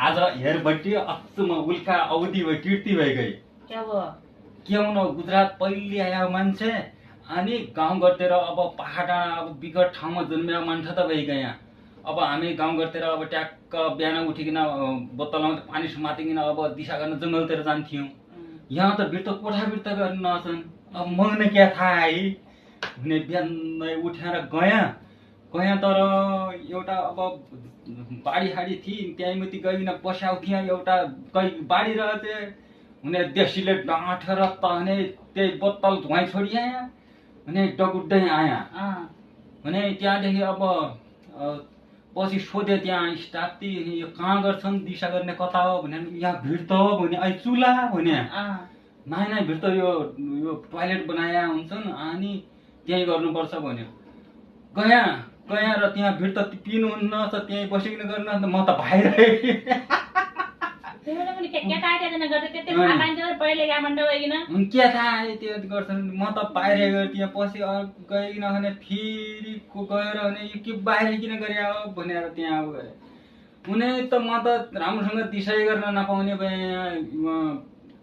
आज हेरबट्टी अचम्म उल्का अवधि भयो कीर्ति भयो गई क्या भयो के हुन गुजरात पहिले आयो मान्छे अनि गाउँघरतिर अब पहाड अब विकट ठाउँमा जन्मेको मान्छे त भइगयो यहाँ अब हामी गाउँघरतिर अब ट्याक्क बिहान उठिकन बोतलमा पानी समातिकन अब दिशा गर्न जङ्गलतिर जान्थ्यौँ यहाँ त भित्र कोठा भित्र गर्न नछन् अब मलाई क्या थाहा है भने बिहान उठेर गयाँ तर एउटा अब बाढी थिए त्यहीँ माथि गइकन बस्याउ थिएँ एउटा बाढी रहेछ हुने देशीले डाँटेर तहने त्यही बोतल धुवाई छोडिआयो भने डगुड्दै आया भने त्यहाँदेखि अब पछि सोधे त्यहाँ स्टाफ यो कहाँ गर्छन् दिशा गर्ने कता हो भने यहाँ भिड त हो भने अहिले चुला भने नाइ भिड त यो टोयलेट बनाया हुन्छन् अनि त्यहीँ गर्नुपर्छ भन्यो गयाँ र त्यहाँ भिड त पिनुहुन्न त त्यहीँ बसिकन गर्न त म त बाहिर के थाहा त्यो गर्छन् म त बाहिर गएर त्यहाँ पछि गइकन भने फेरि गएर भने यो के बाहिर किन गरे हो भनेर त्यहाँ अब गरे हुने त म त राम्रोसँग दिशा गर्न नपाउने भए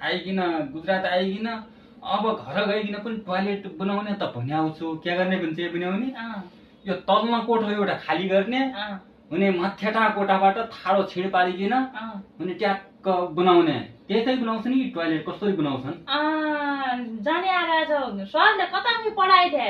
आइकन गुजरात आइकन अब घर गइकन पनि टोयलेट बनाउने त भन्याउ छु के गर्ने भन्छ बनाउने यो तल्लो कोठो एउटा खाली गर्ने हुने माथिटा कोठाबाट थारो छिड पारिकन हुने ट्याक्क बनाउने त्यतै बनाउँछन् कि टोयलेट कसरी बनाउँछन् जाने आगा छ सरले कता पढाइ थिए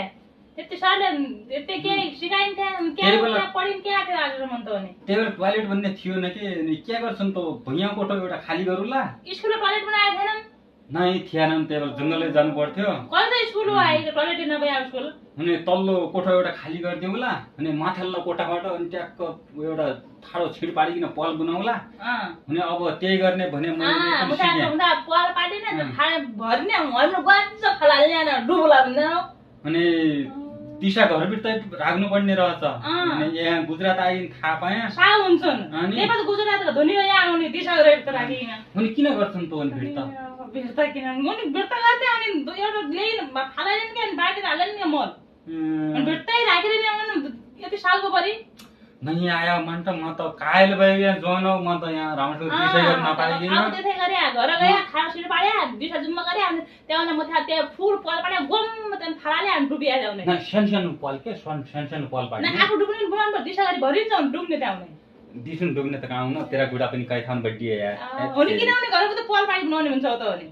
त्यति सरले त्यति के सिकाइन्थे के पढिन के आथ्यो आजसम्म त भने त्यही बेला टोयलेट भन्ने थियो न के गर्छन् त भुइँया कोठो एउटा खाली गरौला स्कुलमा टोयलेट बनाएको थिएनन् नै थिएनन् त्यही बेला जङ्गलै जानु पर्थ्यो कहिले स्कुल आयो टोयलेट नभए स्कुल हुने तल्लो कोठो एउटा खाली गरिदिउँला अनि माथिल्लो कोठाबाट अनि ट्याक्क एउटा थारो छिड पारिकन पल बनाउँला हुने अब त्यही गर्ने भने पल पार्दैन भर्ने हाम्रो गन्छ फलाल्ने डुबुला अनि दिशा घरभित्र राख्नु पर्ने रहेछ अनि यहाँ गुजरात आइकन थाहा पाएँ सा हुन्छन् नेपाल गुजरात धुनी यहाँ आउने दिशा घरभित्र राखिकन अनि किन गर्छन् त अनि भिड त किन उनी भिड त गर्थे अनि एउटा ल्याइन फालाइन् कि अनि बाहिर हालेन् नि मल अनि भिडै राखेर नि यति सालको परि नै आयो मन त म त कायल भयो यहाँ जोन हो म त यहाँ राम्रोसँग दिशा गर्न नपाइकिन अब त्यसै गरे घर गए खाना सिर पाडे दिशा जुम्मा गरे अनि त्यहाँ म थाहा त्यो फुल पल पाडे गम त्यहाँ फालाले अनि डुबिया जाउने न सानो पल के सानो पल पाडे न आफू डुब्ने बनाउनु पर्छ दिशा गरी भरिन्छ अनि डुब्ने त्यहाँ आउने दिसुन डुब्ने त कहाँ आउन तेरा गुडा पनि काइ थान बड्डी यार हो नि किन आउने घरको त पल पाडी बनाउने हुन्छ त हो नि